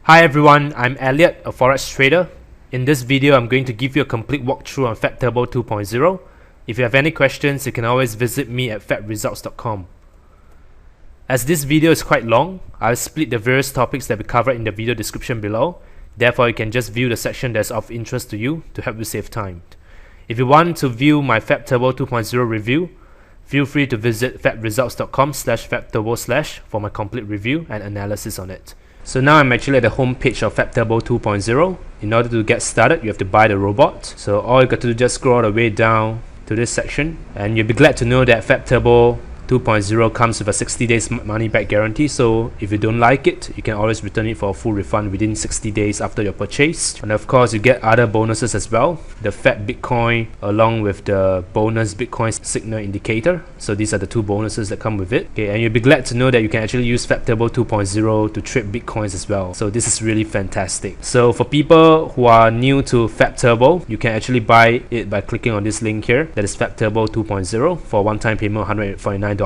Hi everyone, I'm Elliot, a Forex trader. In this video, I'm going to give you a complete walkthrough on Fapturbo 2.0. If you have any questions, you can always visit me at fapresults.com. As this video is quite long, I'll split the various topics that we covered in the video description below. Therefore, you can just view the section that's of interest to you to help you save time. If you want to view my Fapturbo 2.0 review, feel free to visit fapresults.com/fapturbo/ for my complete review and analysis on it. So now I'm actually at the home page of Fapturbo 2.0. In order to get started, you have to buy the robot. So all you got to do is just scroll all the way down to this section, and you'll be glad to know that Fapturbo 2.0 comes with a 60 days money back guarantee. So if you don't like it, you can always return it for a full refund within 60 days after your purchase. And of course, you get other bonuses as well, the Fat Bitcoin along with the bonus Bitcoin signal indicator. So these are the two bonuses that come with it. Okay, and you'll be glad to know that you can actually use Fapturbo 2.0 to trade Bitcoins as well. So this is really fantastic. So for people who are new to Fapturbo, you can actually buy it by clicking on this link here, that is Fapturbo 2.0, for a one-time payment of $149.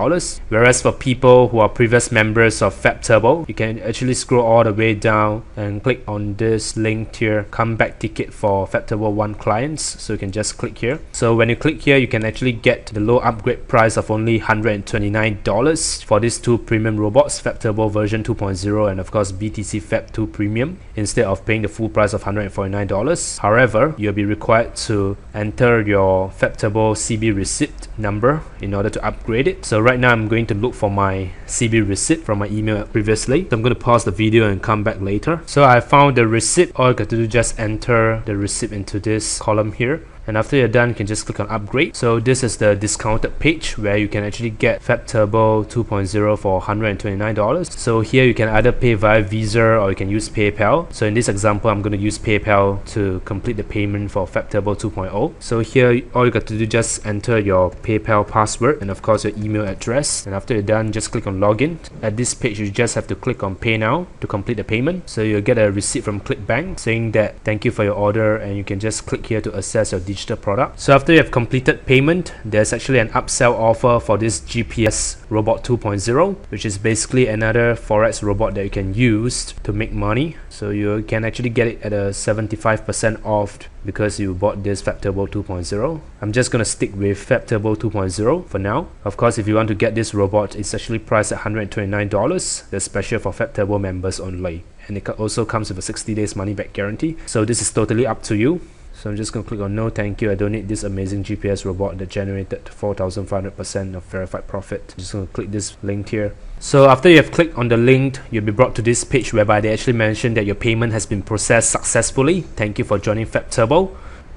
Whereas for people who are previous members of Fapturbo, you can actually scroll all the way down and click on this link here, comeback ticket for Fapturbo 1 clients. So you can just click here. So when you click here, you can actually get the low upgrade price of only $129 for these two premium robots, Fapturbo version 2.0 and of course BTC Fap 2 Premium, instead of paying the full price of $149. However, you'll be required to enter your Fapturbo CB receipt number in order to upgrade it. So right now I'm going to look for my CB receipt from my email previously. So I'm going to pause the video and come back later. So I found the receipt. All you got to do is just enter the receipt into this column here. And after you're done, you can just click on upgrade. So this is the discounted page where you can actually get Fapturbo 2.0 for $129. So here you can either pay via Visa or you can use PayPal. So in this example, I'm going to use PayPal to complete the payment for Fapturbo 2.0. So here, all you got to do is just enter your PayPal password and of course your email address. And after you're done, just click on login. At this page, you just have to click on Pay Now to complete the payment. So you'll get a receipt from ClickBank saying that thank you for your order, and you can just click here to access your digital product. So after you have completed payment, there's actually an upsell offer for this GPS Robot 2.0, which is basically another Forex robot that you can use to make money. So you can actually get it at a 75% off because you bought this Fapturbo 2.0. I'm just gonna stick with Fapturbo 2.0 for now. Of course, if you want to get this robot, it's actually priced at $129. That's special for Fapturbo members only, and it also comes with a 60 days money back guarantee. So this is totally up to you. So I'm just going to click on no thank you, I don't need this amazing GPS robot that generated 4,500% of verified profit. I'm just going to click this link here. So after you have clicked on the link, you'll be brought to this page whereby they actually mention that your payment has been processed successfully. Thank you for joining Fapturbo.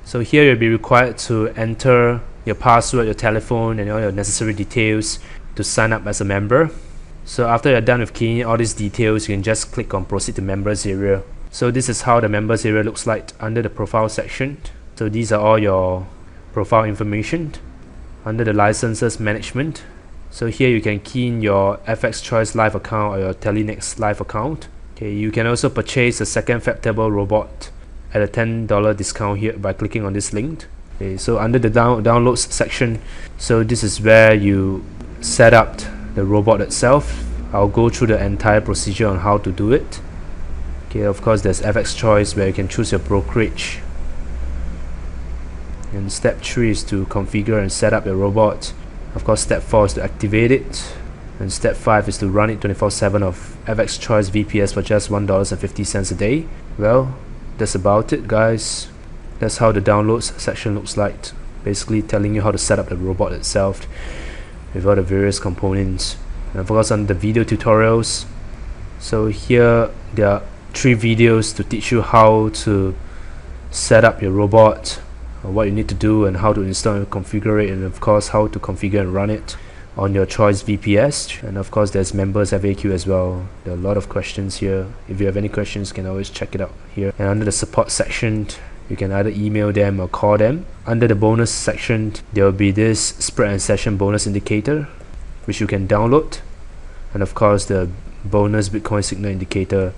So here you'll be required to enter your password, your telephone and all your necessary details to sign up as a member. So after you're done with keying in all these details, you can just click on proceed to members area. So this is how the members area looks like under the profile section. So these are all your profile information. Under the licenses management, so here you can key in your FX Choice live account or your Tallinex live account. Okay, you can also purchase a second Fapturbo robot at a $10 discount here by clicking on this link. Okay, so under the downloads section, so this is where you set up the robot itself. I'll go through the entire procedure on how to do it. Okay, of course there's FX Choice where you can choose your brokerage, and step 3 is to configure and set up your robot. Of course step 4 is to activate it, and step 5 is to run it 24/7 of FX Choice VPS for just $1.50 a day. Well, that's about it guys. That's how the downloads section looks like, basically telling you how to set up the robot itself with all the various components. And of course on the video tutorials, so here there are 3 videos to teach you how to set up your robot, what you need to do and how to install and configure it, and of course how to configure and run it on your Choice VPS. And of course there's members FAQ as well. There are a lot of questions here. If you have any questions, you can always check it out here. And under the support section, you can either email them or call them. Under the bonus section, there will be this spread and session bonus indicator which you can download, and of course the bonus Bitcoin signal indicator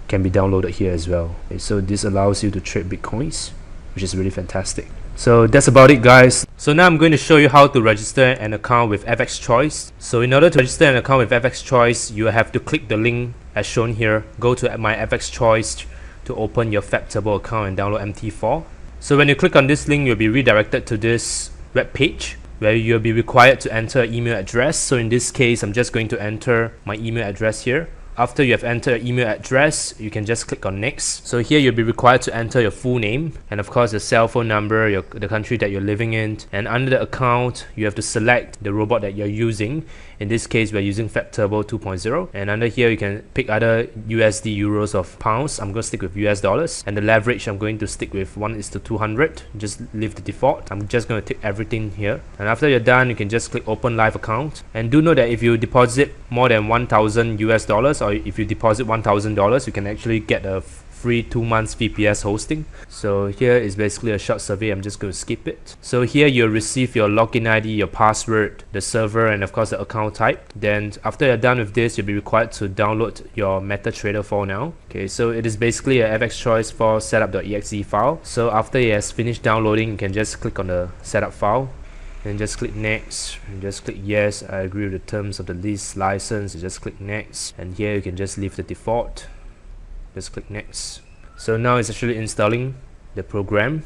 can be downloaded here as well. Okay, so this allows you to trade Bitcoins, which is really fantastic. So that's about it guys. So now I'm going to show you how to register an account with FX Choice. So in order to register an account with FX Choice, you have to click the link as shown here, go to my FX Choice to open your Fap Turbo account and download MT4. So when you click on this link, you'll be redirected to this web page where you'll be required to enter an email address. So in this case, I'm just going to enter my email address here. After you have entered your email address, you can just click on next. So here you'll be required to enter your full name and of course your cell phone number, the country that you're living in, and under the account you have to select the robot that you're using. In this case we're using Fapturbo 2.0, and under here you can pick either USD, euros or pounds. I'm going to stick with US dollars, and the leverage I'm going to stick with 1:200. Just leave the default. I'm just going to tick everything here, and after you're done you can just click open live account. And do note that if you deposit more than 1,000 US dollars, or if you deposit $1,000, you can actually get a free 2 months VPS hosting. So here is basically a short survey. I'm just going to skip it. So here you'll receive your login ID, your password, the server, and of course the account type. Then after you're done with this, you'll be required to download your MetaTrader 4 now. Okay, so it is basically a FX Choice 4 setup.exe file. So after it has finished downloading, you can just click on the setup file and just click next, and just click yes, I agree with the terms of the lease license. You just click next, and here you can just leave the default. Just click next. So now it's actually installing the program.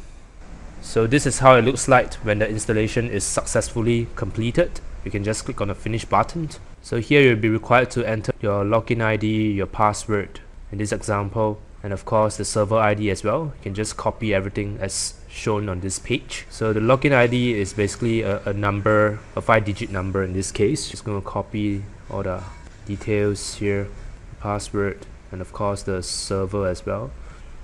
So this is how it looks like when the installation is successfully completed. You can just click on the finish button. So here you'll be required to enter your login ID, your password in this example, and of course the server ID as well. You can just copy everything as shown on this page. So the login ID is basically a number, a 5-digit number in this case. Just going to copy all the details here, password, and of course the server as well.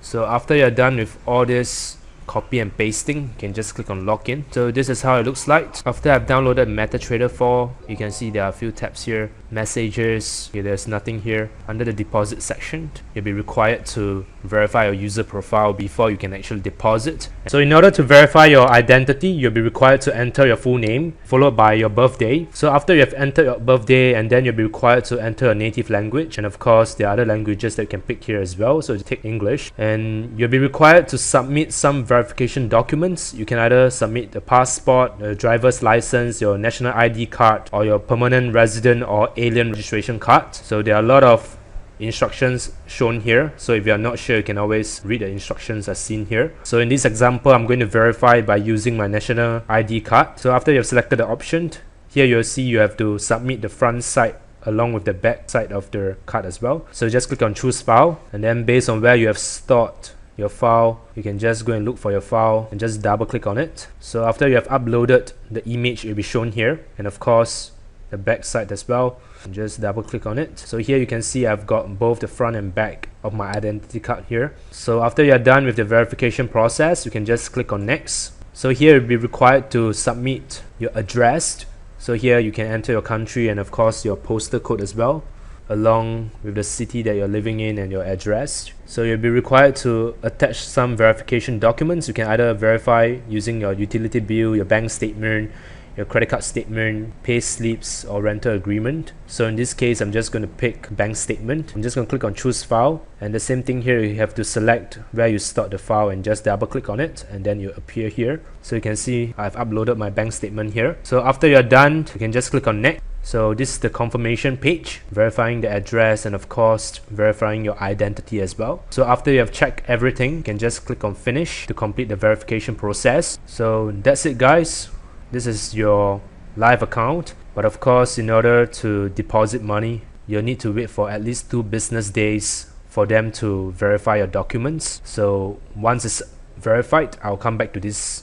So after you're done with all this copy and pasting, you can just click on login. So this is how it looks like. After I've downloaded MetaTrader 4, you can see there are a few tabs here. Messages, okay, there's nothing here. Under the deposit section, you'll be required to verify your user profile before you can actually deposit. So in order to verify your identity, you'll be required to enter your full name followed by your birthday. So after you have entered your birthday, and then you'll be required to enter a native language, and of course there are other languages that you can pick here as well. So you take English, and you'll be required to submit some verification documents. You can either submit a passport, a driver's license, your national ID card, or your permanent resident or alien registration card. So there are a lot of instructions shown here, so if you're not sure, you can always read the instructions as seen here. So in this example, I'm going to verify by using my national ID card. So after you've selected the option, here you'll see you have to submit the front side along with the back side of the card as well. So just click on choose file, and then based on where you have stored your file, you can just go and look for your file and just double click on it. So after you have uploaded the image, it will be shown here, and of course the back side as well. Just double click on it. So here you can see I've got both the front and back of my identity card here. So after you're done with the verification process, you can just click on next. So here you'll be required to submit your address. So here you can enter your country and of course your postal code as well, along with the city that you're living in and your address. So you'll be required to attach some verification documents. You can either verify using your utility bill, your bank statement, your credit card statement, pay slips, or rental agreement. So in this case, I'm just going to pick bank statement. I'm just going to click on choose file, and the same thing here, you have to select where you stored the file and just double click on it, and then you appear here. So you can see I've uploaded my bank statement here. So after you're done, you can just click on next. So this is the confirmation page, verifying the address and of course verifying your identity as well. So after you have checked everything, you can just click on finish to complete the verification process. So that's it, guys. This is your live account, but of course in order to deposit money, you'll need to wait for at least 2 business days for them to verify your documents. So once it's verified, I'll come back to this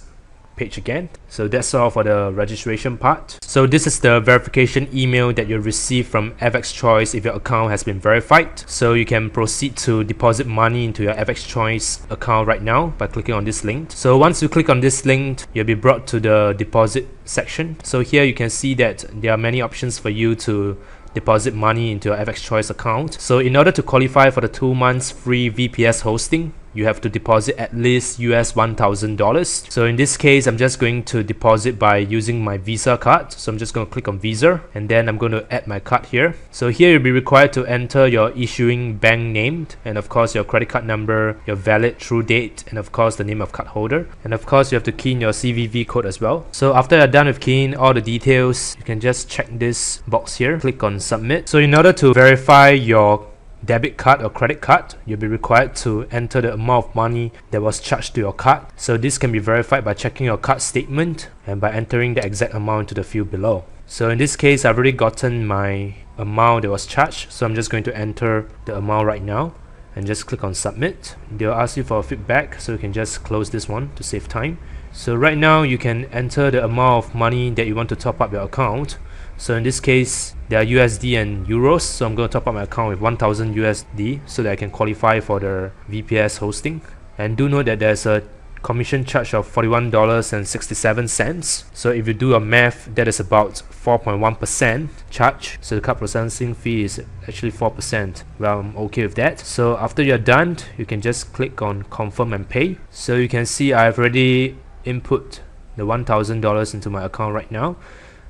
page again. So that's all for the registration part. So this is the verification email that you'll receive from FX Choice if your account has been verified. So you can proceed to deposit money into your FX Choice account right now by clicking on this link. So once you click on this link, you'll be brought to the deposit section. So here you can see that there are many options for you to deposit money into your FX Choice account. So in order to qualify for the 2 months free VPS hosting, you have to deposit at least US $1,000. So in this case, I'm just going to deposit by using my Visa card. So I'm just going to click on Visa, and then I'm going to add my card here. So here you'll be required to enter your issuing bank name, and of course your credit card number, your valid true date, and of course the name of card holder. And of course you have to key in your CVV code as well. So after you're done with keying all the details, you can just check this box here, click on submit. So in order to verify your debit card or credit card, you'll be required to enter the amount of money that was charged to your card. So this can be verified by checking your card statement and by entering the exact amount to the field below. So in this case, I've already gotten my amount that was charged, so I'm just going to enter the amount right now and just click on submit. They'll ask you for a feedback, so you can just close this one to save time. So right now you can enter the amount of money that you want to top up your account. So in this case, there are USD and euros, so I'm going to top up my account with 1000 USD so that I can qualify for the VPS hosting. And do note that there's a commission charge of $41.67. So if you do a math, that is about 4.1% charge. So the card processing fee is actually 4%. Well, I'm okay with that. So after you're done, you can just click on confirm and pay. So you can see I've already input the $1,000 into my account right now.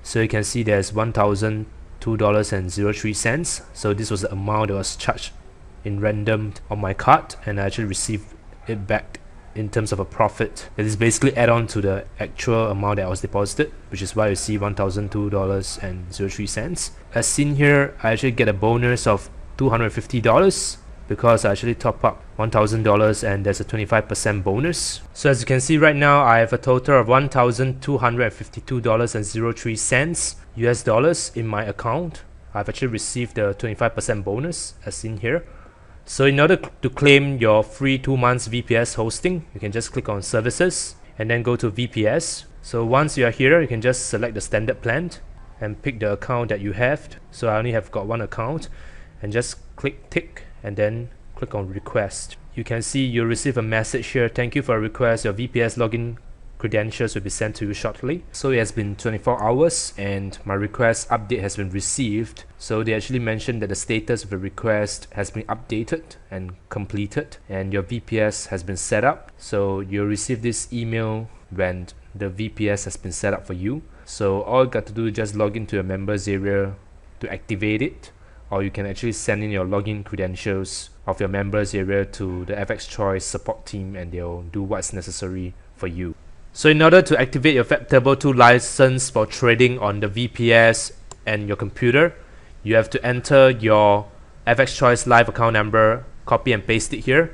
So you can see there's $1,002.03. So this was the amount that was charged in random on my card, and I actually received it back in terms of a profit. It is basically add on to the actual amount that was deposited, which is why you see $1,002.03. As seen here, I actually get a bonus of $250 because I actually top up $1,000 and there's a 25% bonus. So as you can see right now, I have a total of $1,252.03 US dollars in my account. I've actually received the 25% bonus as seen here. So in order to claim your free 2 months VPS hosting, you can just click on services and then go to VPS. So once you are here, you can just select the standard plan and pick the account that you have. So I only have got one account, and just click tick and then click on request. You can see you'll receive a message here: thank you for a request, your VPS login credentials will be sent to you shortly. So it has been 24 hours and my request update has been received. So they actually mentioned that the status of the request has been updated and completed, and your VPS has been set up. So you'll receive this email when the VPS has been set up for you. So all you got to do is just log into your members area to activate it, or you can actually send in your login credentials of your members area to the FX Choice support team, and they'll do what's necessary for you. So in order to activate your Fapturbo 2 license for trading on the VPS and your computer, you have to enter your FX Choice live account number, copy and paste it here,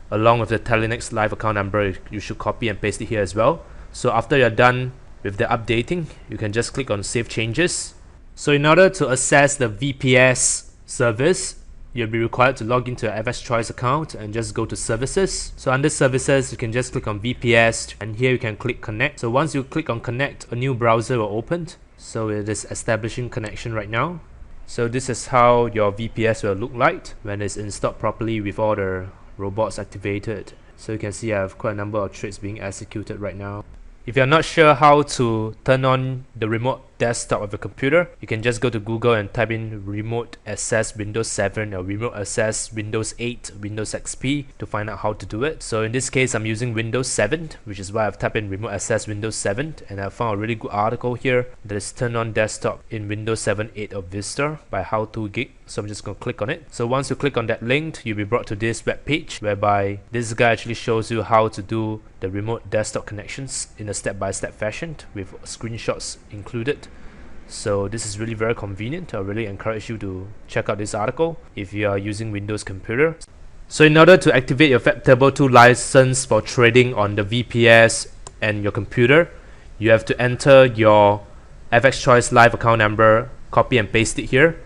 along with the Tallinex live account number. You should copy and paste it here as well. So after you're done with the updating, you can just click on save changes. So in order to access the VPS service, you'll be required to log into your FX Choice account and just go to services. So under services, you can just click on VPS, and here you can click connect. So once you click on connect, a new browser will open. So it is establishing connection right now. So this is how your VPS will look like when it's installed properly with all the robots activated. So you can see I have quite a number of trades being executed right now. If you're not sure how to turn on the remote desktop of your computer, you can just go to Google and type in remote access Windows 7 or remote access Windows 8, Windows XP to find out how to do it. So in this case, I'm using Windows 7, which is why I've typed in remote access Windows 7, and I found a really good article here that is turn on desktop in Windows 7, 8 or Vista by How To Geek. So I'm just going to click on it. So once you click on that link, you'll be brought to this web page whereby this guy actually shows you how to do the remote desktop connections in a step-by-step fashion with screenshots included. So this is really very convenient. I really encourage you to check out this article if you are using Windows computer. So in order to activate your Fapturbo 2 license for trading on the VPS and your computer, you have to enter your FX Choice live account number, copy and paste it here,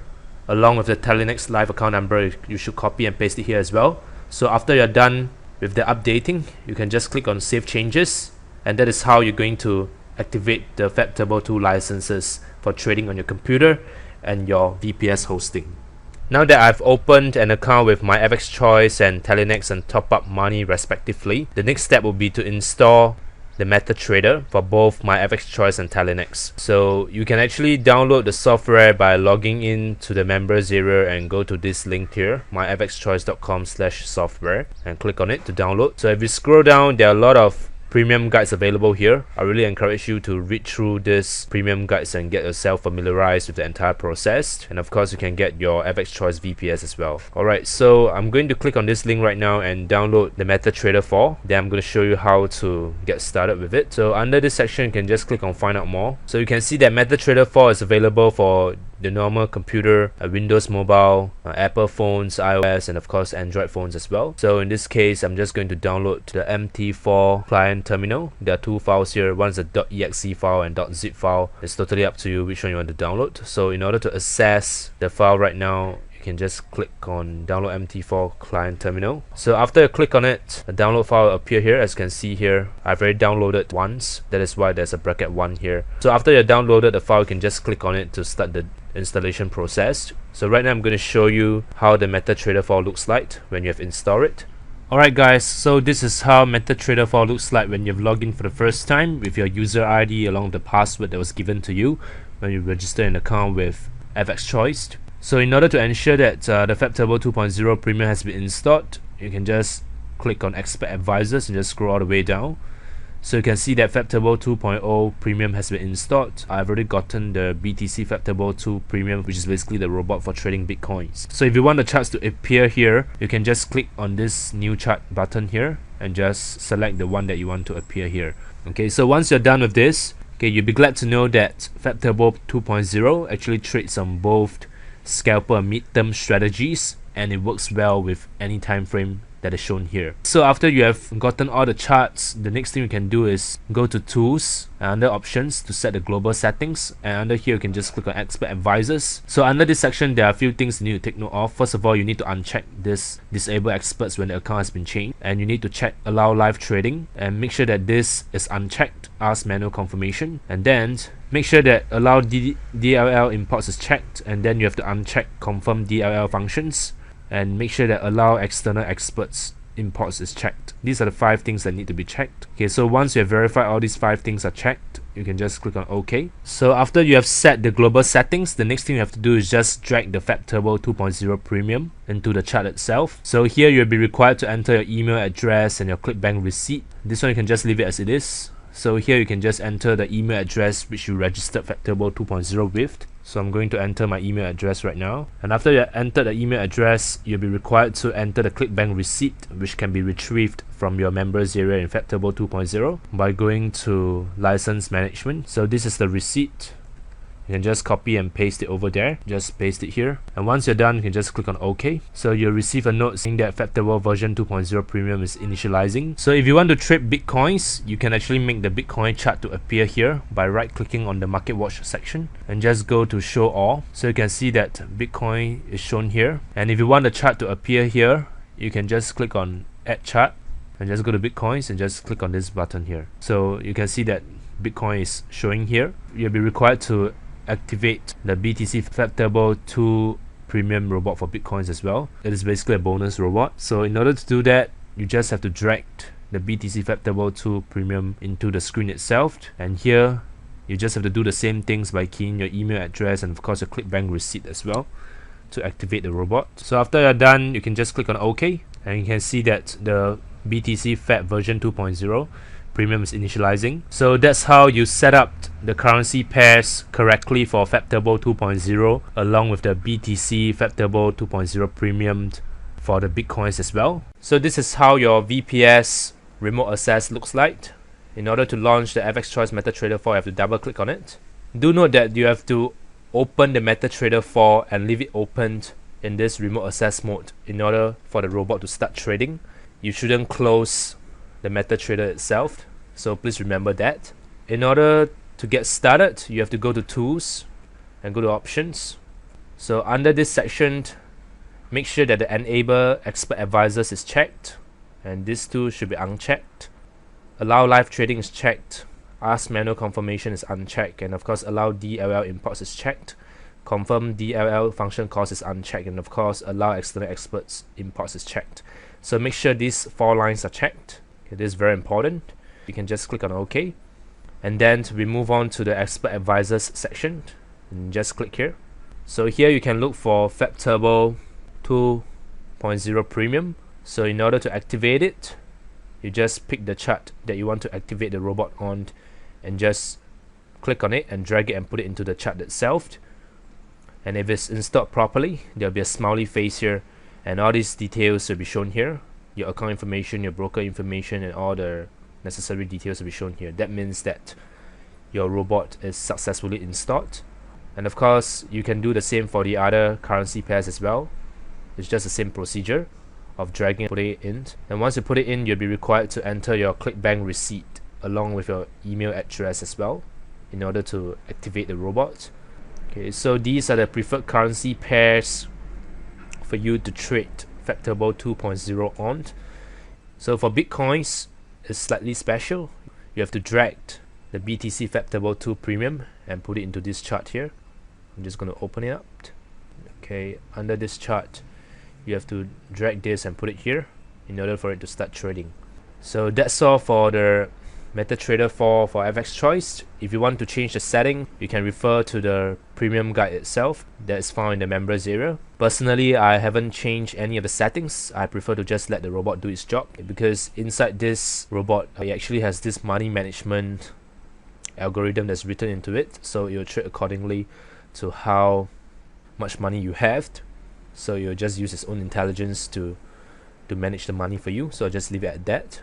along with the Tallinex live account number. You should copy and paste it here as well. So after you're done with the updating, you can just click on save changes, and that is how you're going to activate the Fapturbo 2 licenses for trading on your computer and your VPS hosting. Now that I've opened an account with my FX Choice and Tallinex and top up money respectively, the next step will be to install the MetaTrader for both my FX Choice and Tallinex. So you can actually download the software by logging in to the members area and go to this link here, myfxchoice.com/software, and click on it to download. So if you scroll down, there are a lot of premium guides available here. I really encourage you to read through this premium guides and get yourself familiarized with the entire process, and of course you can get your FX Choice VPS as well. Alright, so I'm going to click on this link right now and download the MetaTrader 4. Then I'm going to show you how to get started with it. So under this section, you can just click on find out more. So you can see that MetaTrader 4 is available for the normal computer, Windows Mobile, Apple phones, iOS, and of course Android phones as well. So in this case, I'm just going to download the MT4 client terminal. There are two files here. One is a .exe file and .zip file. It's totally up to you which one you want to download. So in order to access the file right now, you can just click on download MT4 client terminal. So after you click on it, a download file will appear here. As you can see here, I've already downloaded once. That is why there's a bracket 1 here. So after you downloaded the file, you can just click on it to start the installation process. So right now I'm going to show you how the MetaTrader 4 looks like when you have installed it. Alright guys, so this is how MetaTrader 4 looks like when you've logged in for the first time with your user ID along with the password that was given to you when you register an account with FX Choice. So in order to ensure that the Fapturbo 2.0 Premium has been installed, you can just click on Expert Advisors and just scroll all the way down. So you can see that Fapturbo 2.0 Premium has been installed. I've already gotten the BTC Fapturbo 2 Premium, which is basically the robot for trading Bitcoins. So if you want the charts to appear here, you can just click on this new chart button here and just select the one that you want to appear here. Okay, so once you're done with this, okay, you'll be glad to know that Fapturbo 2.0 actually trades on both scalper and mid-term strategies, and it works well with any time frame that is shown here. So after you have gotten all the charts, the next thing you can do is go to Tools and under Options to set the global settings, and under here you can just click on Expert Advisors. So under this section there are a few things you need to take note of. First of all, you need to uncheck this Disable Experts when the account has been changed, and you need to check Allow Live Trading and make sure that this is unchecked, Ask Manual Confirmation, and then make sure that Allow DLL Imports is checked, and then you have to uncheck Confirm DLL Functions, and make sure that Allow External Experts Imports is checked. These are the 5 things that need to be checked. Okay, so once you have verified all these 5 things are checked, you can just click on OK. So after you have set the global settings, the next thing you have to do is just drag the Fapturbo 2.0 Premium into the chart itself. So here you'll be required to enter your email address and your ClickBank receipt. This one you can just leave it as it is. So here you can just enter the email address which you registered Fapturbo 2.0 with. So I'm going to enter my email address right now. And after you enter the email address, you'll be required to enter the ClickBank receipt, which can be retrieved from your members area in Fapturbo 2.0 by going to License Management. So this is the receipt. You can just copy and paste it over there. Just paste it here. And once you're done, you can just click on OK. So you'll receive a note saying that Fapturbo version 2.0 Premium is initializing. So if you want to trade Bitcoins, you can actually make the Bitcoin chart to appear here by right-clicking on the Market Watch section and just go to Show All. So you can see that Bitcoin is shown here. And if you want the chart to appear here, you can just click on Add Chart and just go to Bitcoins and just click on this button here. So you can see that Bitcoin is showing here. You'll be required to activate the BTC Fapturbo 2 Premium robot for Bitcoins as well. It is basically a bonus robot. So in order to do that, you just have to drag the BTC Fapturbo 2 Premium into the screen itself, and here you just have to do the same things by keying your email address and of course your ClickBank receipt as well to activate the robot. So after you're done, you can just click on OK, and you can see that the BTC Fap version 2.0 Premium is initializing. So that's how you set up the currency pairs correctly for Fapturbo 2.0 along with the BTC Fapturbo 2.0 Premium for the Bitcoins as well. So this is how your VPS remote access looks like. In order to launch the FX Choice MetaTrader 4, you have to double click on it. Do note that you have to open the MetaTrader 4 and leave it opened in this remote access mode in order for the robot to start trading. You shouldn't close the MetaTrader itself, so please remember that. In order to get started, you have to go to Tools and go to Options. So under this section, make sure that the Enable Expert Advisors is checked, and this too should be unchecked. Allow Live Trading is checked. Ask Manual Confirmation is unchecked, and of course Allow DLL Imports is checked. Confirm DLL Function Calls is unchecked, and of course Allow External Experts Imports is checked. So make sure these 4 lines are checked. Okay, this is very important. You can just click on OK, and then we move on to the Expert Advisors section and just click here. So here you can look for Fapturbo 2.0 Premium. So in order to activate it, you just pick the chart that you want to activate the robot on and just click on it and drag it and put it into the chart itself. And if it's installed properly, there'll be a smiley face here, and all these details will be shown here. Your account information, your broker information, and all the necessary details will be shown here. That means that your robot is successfully installed. And of course, you can do the same for the other currency pairs as well. It's just the same procedure of dragging and putting it in. And once you put it in, you'll be required to enter your ClickBank receipt along with your email address as well in order to activate the robot. Okay, so these are the preferred currency pairs for you to trade Fapturbo 2.0 on. So for Bitcoins, it's slightly special. You have to drag the BTC Fapturbo 2 Premium and put it into this chart here. I'm just going to open it up. Okay, under this chart, you have to drag this and put it here in order for it to start trading. So that's all for the MetaTrader 4 for FX Choice. If you want to change the setting, you can refer to the premium guide itself that is found in the members area. Personally, I haven't changed any of the settings. I prefer to just let the robot do its job, because inside this robot, it actually has this money management algorithm that's written into it, so it will trade accordingly to how much money you have. So you'll just use its own intelligence to manage the money for you. So I'll just leave it at that.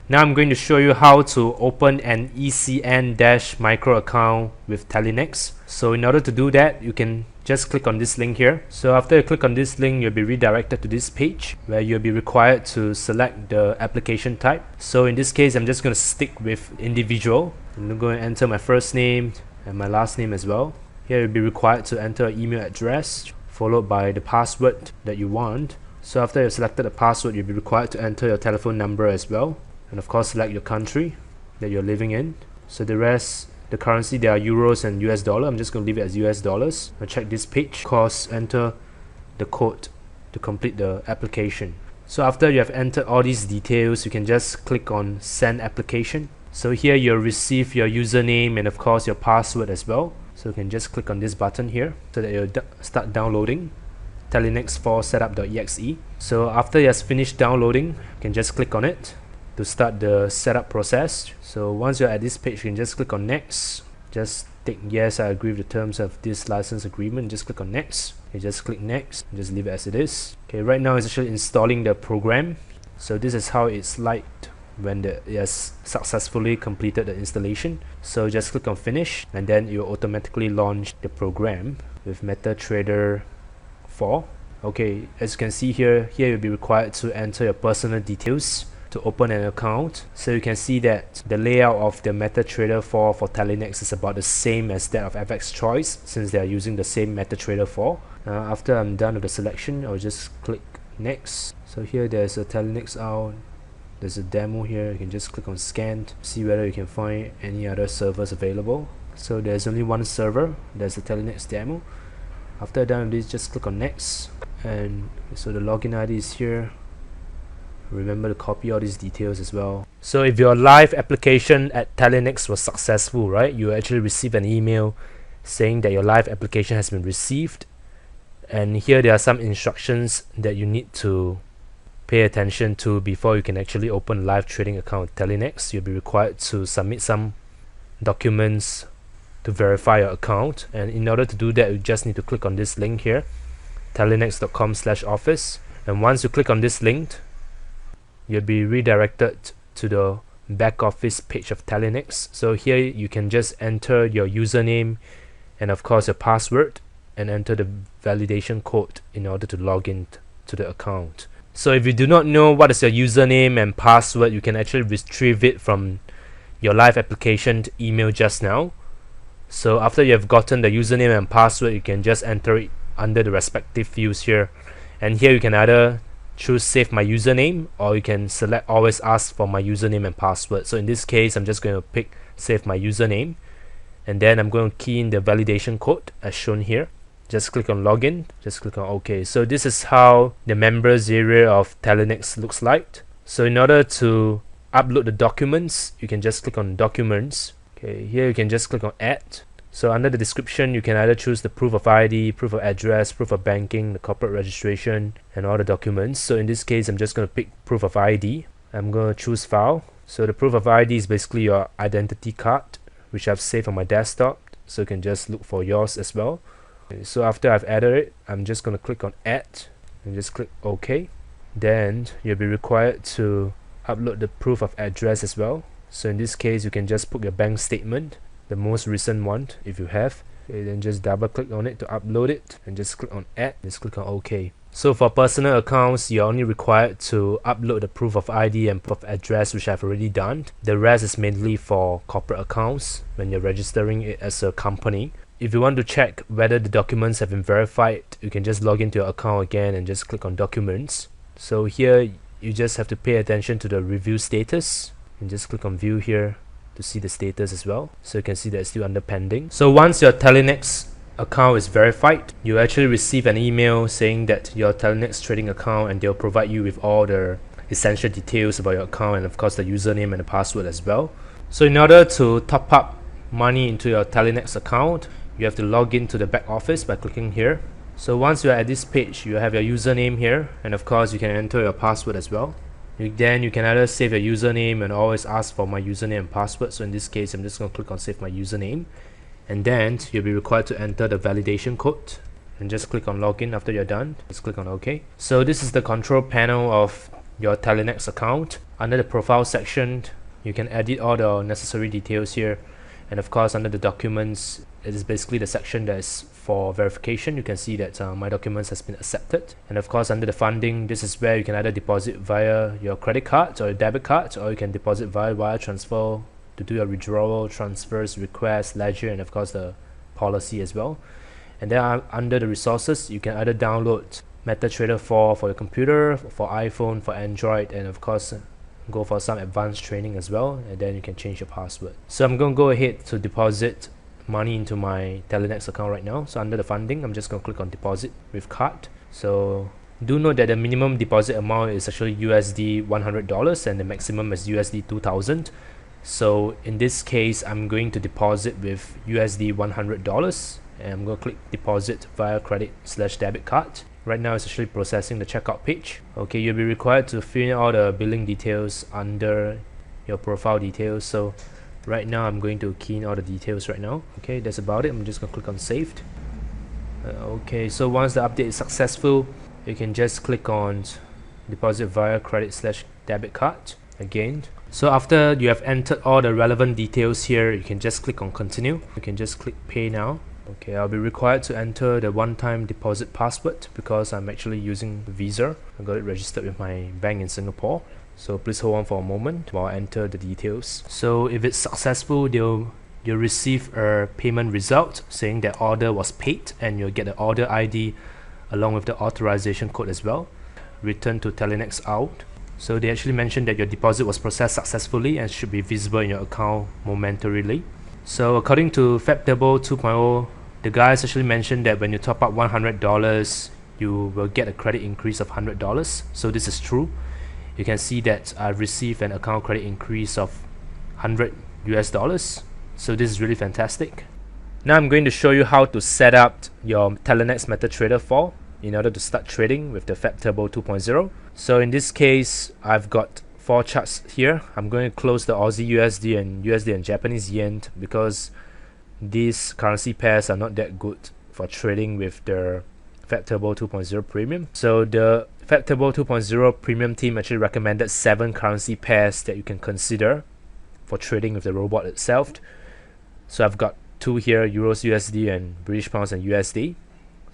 Now I'm going to show you how to open an ECN-micro account with Tallinex. So in order to do that, you can just click on this link here. So after you click on this link, you'll be redirected to this page where you'll be required to select the application type. So in this case, I'm just going to stick with individual. I'm going to enter my first name and my last name as well. Here you'll be required to enter an email address followed by the password that you want. So after you've selected the password, you'll be required to enter your telephone number as well, and of course select your country that you're living in. So the rest, the currency, there are euros and US dollar. I'm just going to leave it as US dollars. I'll check this page. Of course, enter the code to complete the application. So after you have entered all these details, you can just click on send application. So here you'll receive your username and of course your password as well. So you can just click on this button here so that you'll start downloading Tallinex 4 setup.exe. So after it has finished downloading, you can just click on it to start the setup process. So once you're at this page, you can just click on next. Just take yes, I agree with the terms of this license agreement. Just click on next. You just click next and just leave it as it is. Okay, right now it's actually installing the program. So this is how it's like when it has successfully completed the installation. So just click on finish and then it will automatically launch the program with MetaTrader 4. Okay, as you can see here you'll be required to enter your personal details to open an account. So you can see that the layout of the MetaTrader 4 for Tallinex is about the same as that of FX Choice, since they are using the same MetaTrader 4. After I'm done with the selection, I'll just click next. So here there's a Tallinex out. There's a demo here. You can just click on scan to see whether you can find any other servers available. So there's only one server. There's the Tallinex demo. After you're done with this, just click on next. And so the login ID is here. Remember to copy all these details as well. So if your live application at Tallinex was successful, right, you actually receive an email saying that your live application has been received. And here there are some instructions that you need to pay attention to before you can actually open a live trading account with Tallinex. You'll be required to submit some documents to verify your account, and in order to do that, you just need to click on this link here, tallinex.com/office, and once you click on this link, you'll be redirected to the back office page of Tallinex. So here you can just enter your username and of course your password and enter the validation code in order to log in to the account. So if you do not know what is your username and password, you can actually retrieve it from your live application email just now. So after you have gotten the username and password, you can just enter it under the respective fields here. And here you can either choose save my username, or you can select always ask for my username and password. So in this case, I'm just going to pick save my username, and then I'm going to key in the validation code as shown here. Just click on login, just click on OK. So this is how the members area of Tallinex looks like. So in order to upload the documents, you can just click on documents. Okay, here you can just click on add. So under the description, you can either choose the proof of ID, proof of address, proof of banking, the corporate registration, and all the documents. So in this case, I'm just going to pick proof of ID. I'm going to choose file. So the proof of ID is basically your identity card, which I've saved on my desktop. So you can just look for yours as well. So after I've added it, I'm just going to click on add and just click OK. Then you'll be required to upload the proof of address as well. So in this case, you can just put your bank statement, the most recent one if you have, Okay, then just double click on it to upload it and just click on add, just click on OK. So for personal accounts, you're only required to upload the proof of ID and proof of address, which I've already done. The rest is mainly for corporate accounts when you're registering it as a company. If you want to check whether the documents have been verified, you can just log into your account again and just click on documents. So here you just have to pay attention to the review status and just click on view here to see the status as well. So you can see that it's still under pending. So once your Tallinex account is verified, you actually receive an email saying that your Tallinex trading account, and they'll provide you with all the essential details about your account and of course the username and the password as well. So in order to top up money into your Tallinex account, you have to log into the back office by clicking here. So once you're at this page, you have your username here, and of course you can enter your password as well. Then you can either save your username and always ask for my username and password. So in this case, I'm just going to click on save my username, and then you'll be required to enter the validation code and just click on login. After you're done, just click on OK. So this is the control panel of your Tallinex account. Under the profile section, you can edit all the necessary details here, and of course under the documents, it is basically the section that is for verification. You can see that my documents has been accepted. And of course under the funding, this is where you can either deposit via your credit card or your debit card, or you can deposit via wire transfer to do your withdrawal, transfers, requests, ledger, and of course the policy as well. And then under the resources, you can either download MetaTrader 4 for your computer, for iPhone, for Android, and of course go for some advanced training as well, and then you can change your password. So I'm going to go ahead to deposit money into my Tallinex account right now. So under the funding, I'm just going to click on deposit with card. So do note that the minimum deposit amount is actually USD $100 and the maximum is USD 2000. So in this case, I'm going to deposit with USD $100, and I'm going to click deposit via credit/debit card. Right now it's actually processing the checkout page. Okay, you'll be required to fill in all the billing details under your profile details. So right now I'm going to key in all the details right now. Okay, that's about it. I'm just going to click on saved. Okay, so once the update is successful, you can just click on deposit via credit/debit card again. So after you have entered all the relevant details here, you can just click on continue. You can just click pay now. Okay, I'll be required to enter the one-time deposit password because I'm actually using Visa. I got it registered with my bank in Singapore. So please hold on for a moment while I enter the details. So if it's successful, you'll receive a payment result saying that order was paid, and you'll get the order ID along with the authorization code as well. Return to Tallinex out. So they actually mentioned that your deposit was processed successfully and should be visible in your account momentarily. So according to Fapturbo 2.0, the guys actually mentioned that when you top up $100, you will get a credit increase of $100. So this is true. You can see that I've received an account credit increase of $100 US. So this is really fantastic. Now I'm going to show you how to set up your Tallinex MetaTrader 4 in order to start trading with the Fapturbo 2.0. So in this case, I've got 4 charts here. I'm going to close the Aussie USD and Japanese yen because these currency pairs are not that good for trading with the Fapturbo 2.0 Premium. So the Fapturbo 2.0 Premium team actually recommended 7 currency pairs that you can consider for trading with the robot itself. So I've got 2 here, Euros USD and British Pounds and USD.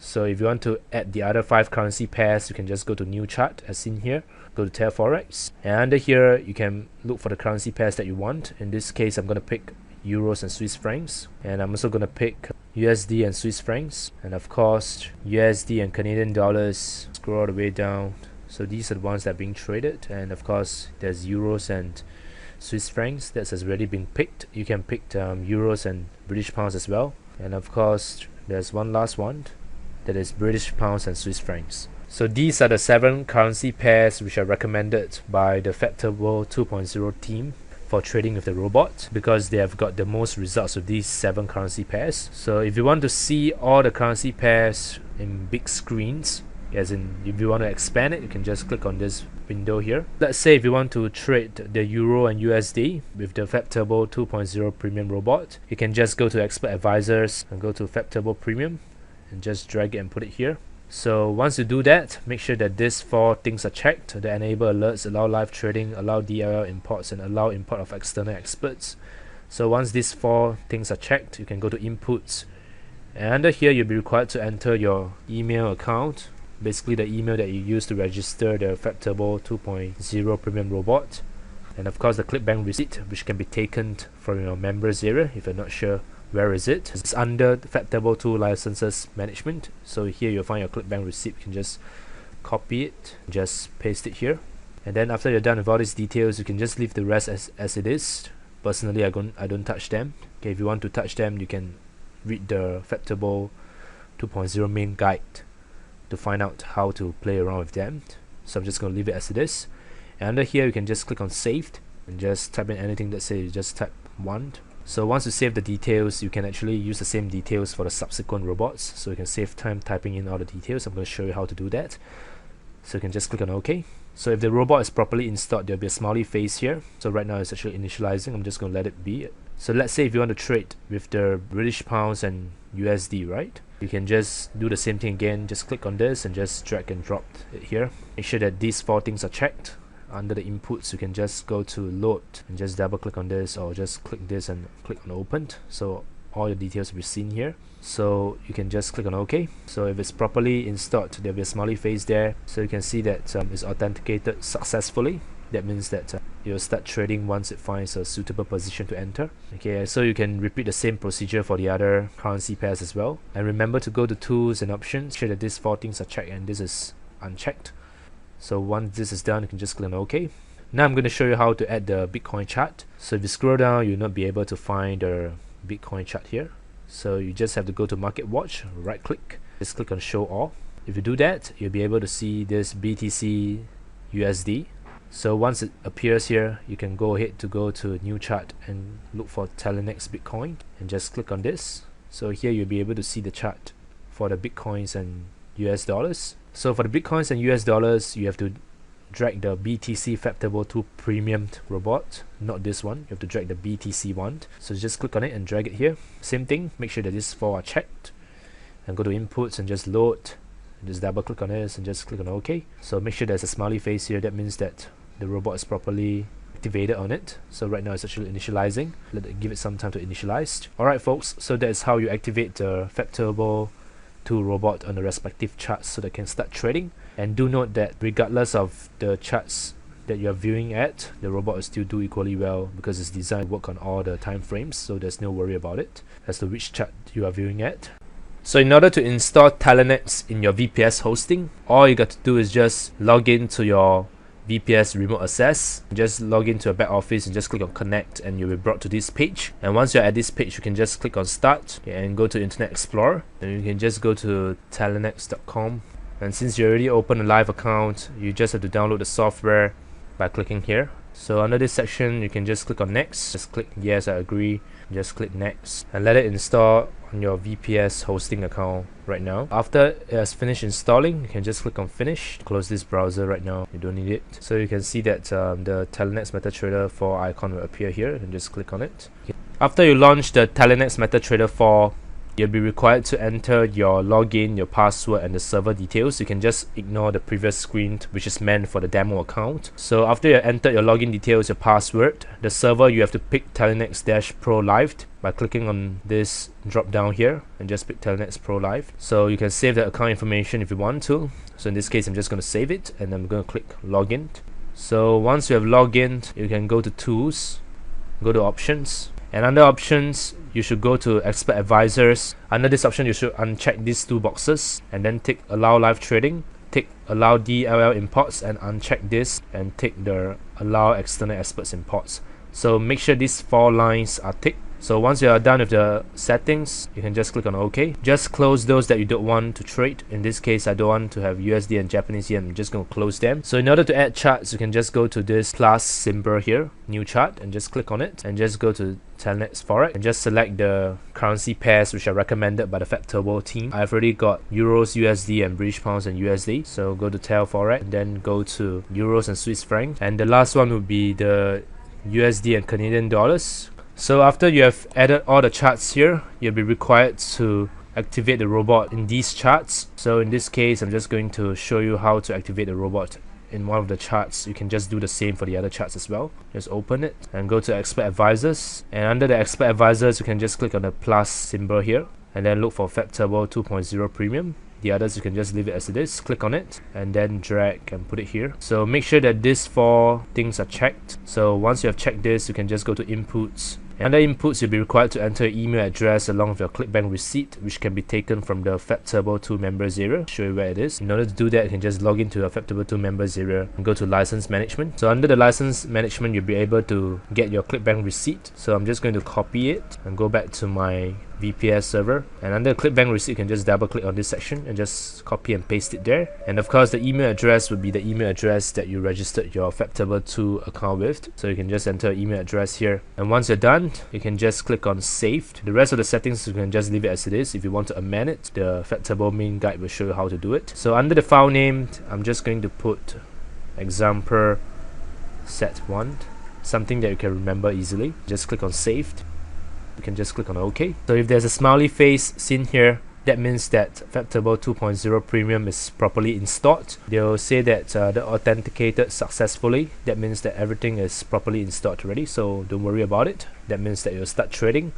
So if you want to add the other 5 currency pairs, you can just go to new chart as seen here, go to Tail Forex, and under here you can look for the currency pairs that you want. In this case, I'm going to pick Euros and Swiss francs, and I'm also going to pick USD and Swiss francs, and of course USD and Canadian dollars. Scroll all the way down. So these are the ones that are being traded, and of course there's Euros and Swiss francs that has already been picked. You can pick Euros and British Pounds as well, and of course there's one last one that is British Pounds and Swiss francs. So these are the 7 currency pairs which are recommended by the Fapturbo 2.0 team for trading with the robot, because they have got the most results of these 7 currency pairs. So if you want to see all the currency pairs in big screens, as in if you want to expand it, you can just click on this window here. Let's say if you want to trade the Euro and USD with the Fapturbo 2.0 Premium robot, you can just go to Expert Advisors and go to Fapturbo Premium and just drag it and put it here. So once you do that, make sure that these 4 things are checked: the enable alerts, allow live trading, allow DLL imports, and allow import of external experts. So once these 4 things are checked, you can go to inputs And under here, you'll be required to enter your email account, basically the email that you use to register the Fapturbo 2.0 premium robot. And of course the ClickBank receipt, which can be taken from your members area if you're not sure where is it. It's under Fapturbo 2 licenses management. So here you'll find your ClickBank receipt. You can just copy it, just paste it here. And then after you're done with all these details, you can just leave the rest as it is. Personally, I don't touch them. Okay, if you want to touch them, you can read the Fapturbo 2.0 main guide to find out how to play around with them. So I'm just going to leave it as it is. And under here, you can just click on saved and just type in anything. Let's say you just type 1. So once you save the details, you can actually use the same details for the subsequent robots. So you can save time typing in all the details. I'm going to show you how to do that. So you can just click on OK. So if the robot is properly installed, there'll be a smiley face here. So right now it's actually initializing. I'm just going to let it be. So let's say if you want to trade with the British pounds and USD, right? You can just do the same thing again. Just click on this and just drag and drop it here. Make sure that these 4 things are checked. Under the inputs, you can just go to load and just double click on this, or just click this and click on opened. So all your details will be seen here. So you can just click on OK. So if it's properly installed, there'll be a smiley face there. So you can see that it's authenticated successfully. That means that you'll start trading once it finds a suitable position to enter. Okay, so you can repeat the same procedure for the other currency pairs as well. And remember to go to tools and options, ensure that these 4 things are checked and this is unchecked. So once this is done, you can just click on OK. Now I'm going to show you how to add the Bitcoin chart. So if you scroll down, you'll not be able to find the Bitcoin chart here. So you just have to go to Market Watch, right click, just click on Show All. If you do that, you'll be able to see this BTC USD. So once it appears here, you can go ahead to go to New Chart and look for Tallinex Bitcoin and just click on this. So here you'll be able to see the chart for the Bitcoins and US dollars. So for the Bitcoins and US dollars, you have to drag the BTC Fapturbo 2 premium robot, not this one. You have to drag the BTC one. So just click on it and drag it here. Same thing, make sure that these 4 are checked and go to inputs and just load. And just double click on this and just click on OK. So make sure there's a smiley face here. That means that the robot is properly activated on it. So right now it's actually initializing. Give it some time to initialize. Alright folks, so that is how you activate the Fapturbo 2 robot on the respective charts so they can start trading. And do note that regardless of the charts that you are viewing at, the robot will still do equally well because it's designed to work on all the time frames, so there's no worry about it as to which chart you are viewing at. So in order to install Tallinex in your VPS hosting, all you got to do is just log in to your VPS remote access. Just log into a back office and just click on connect and you'll be brought to this page. And once you're at this page, you can just click on start and go to Internet Explorer. Then you can just go to tallinex.com. And since you already opened a live account, you just have to download the software by clicking here. So under this section, you can just click on next. Just click yes, I agree. Just click next and let it install on your VPS hosting account right now. After it has finished installing, you can just click on finish. Close this browser right now, you don't need it. So you can see that the Tallinex MetaTrader 4 icon will appear here and just click on it. Okay. After you launch the Tallinex MetaTrader 4, you'll be required to enter your login, your password and the server details. You can just ignore the previous screen, which is meant for the demo account. So after you enter your login details, your password, the server, you have to pick Tallinex-Pro Live by clicking on this drop down here and just pick Tallinex Pro Live. So you can save the account information if you want to. So in this case, I'm just going to save it and I'm going to click login. So once you have logged in, you can go to tools, go to options, and under options you should go to expert advisors. Under this option you should uncheck these 2 boxes and then tick allow live trading, tick allow DLL imports and uncheck this and tick the allow external experts imports. So make sure these 4 lines are ticked. So once you are done with the settings, you can just click on OK. Just close those that you don't want to trade. In this case, I don't want to have USD and Japanese yen. I'm just going to close them. So in order to add charts, you can just go to this plus symbol here, new chart, and just click on it and just go to Tallinex Forex and just select the currency pairs which are recommended by the Fapturbo team. I've already got Euros, USD and British Pounds and USD. So go to Tal Forex and then go to Euros and Swiss franc. And the last one would be the USD and Canadian dollars. So after you have added all the charts here, you'll be required to activate the robot in these charts. So in this case, I'm just going to show you how to activate the robot in one of the charts. You can just do the same for the other charts as well. Just open it and go to expert advisors, and under the expert advisors you can just click on the plus symbol here and then look for Fapturbo 2.0 Premium. The others you can just leave it as it is, click on it, and then drag and put it here. So make sure that these 4 things are checked. So once you have checked this, you can just go to inputs. Under inputs, you'll be required to enter your email address along with your ClickBank receipt, which can be taken from the Fapturbo 2 members area. I'll show you where it is. In order to do that, you can just log into your Fapturbo 2 members area and go to license management. So under the license management, you'll be able to get your ClickBank receipt. So I'm just going to copy it and go back to my VPS server, and under ClickBank receipt you can just double click on this section and just copy and paste it there. And of course the email address would be the email address that you registered your Fapturbo 2 account with, so you can just enter email address here, and once you're done you can just click on saved. The rest of the settings you can just leave it as it is. If you want to amend it, the Fapturbo main guide will show you how to do it. So under the file name, I'm just going to put example set1, something that you can remember easily. Just click on saved. You can just click on OK. So if there's a smiley face seen here, that means that Fapturbo 2.0 Premium is properly installed. They'll say that the authenticated successfully. That means that everything is properly installed already, so don't worry about it. That means that you'll start trading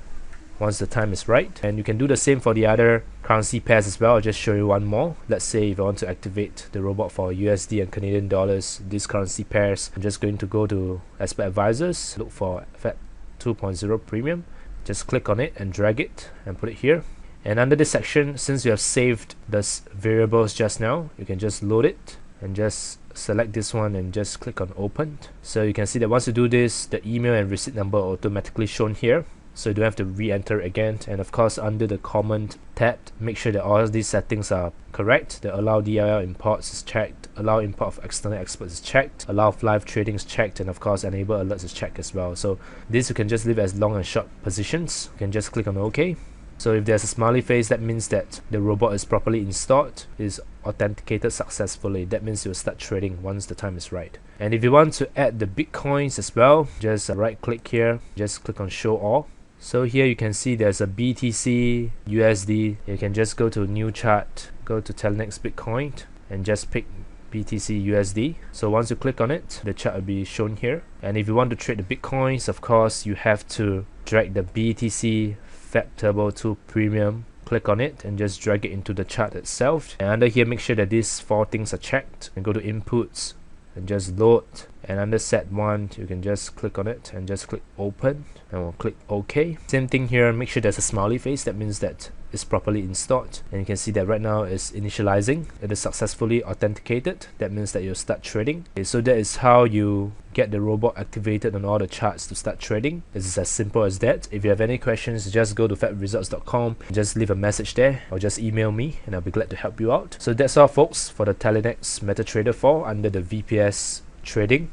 once the time is right. And you can do the same for the other currency pairs as well. I'll just show you one more. Let's say if I want to activate the robot for USD and Canadian dollars, these currency pairs, I'm just going to go to Expert Advisors, look for Fap 2.0 Premium. Just click on it and drag it and put it here. And under this section, since you have saved the variables just now, you can just load it and just select this one and just click on open. So you can see that once you do this, the email and receipt number are automatically shown here, so you don't have to re-enter again. And of course under the comment tab, make sure that all these settings are correct. The allow DIL imports is checked, allow import of external experts is checked, allow live trading is checked, and of course enable alerts is checked as well. So this you can just leave as long and short positions. You can just click on OK. So if there's a smiley face, that means that the robot is properly installed, is authenticated successfully. That means you'll start trading once the time is right. And if you want to add the Bitcoins as well, just right click here, just click on show all. So here you can see there's a BTC USD. You can just go to new chart, go to Tallinex Bitcoin, and just pick BTC USD. So once you click on it, the chart will be shown here. And if you want to trade the Bitcoins, of course you have to drag the BTC Fapturbo 2 Premium, click on it and just drag it into the chart itself. And under here, make sure that these 4 things are checked, and go to inputs and just load. And under set 1, you can just click on it and just click open, and we'll click OK. Same thing here, make sure there's a smiley face. That means that it's properly installed, and you can see that right now it's initializing. It is successfully authenticated. That means that you'll start trading. Okay, so that is how you get the robot activated on all the charts to start trading. It's as simple as that. If you have any questions, just go to fapresults.com, just leave a message there, or just email me and I'll be glad to help you out. So that's all folks for the Tallinex MetaTrader 4 under the VPS trading.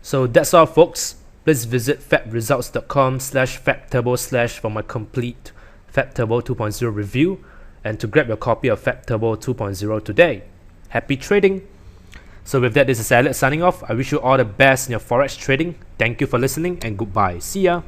So that's all folks. Please visit fapresults.com/fapturbo/ for my complete Fapturbo 2.0 review, and to grab your copy of Fapturbo 2.0 today. Happy trading! So with that, this is Elliot signing off. I wish you all the best in your forex trading. Thank you for listening and goodbye. See ya!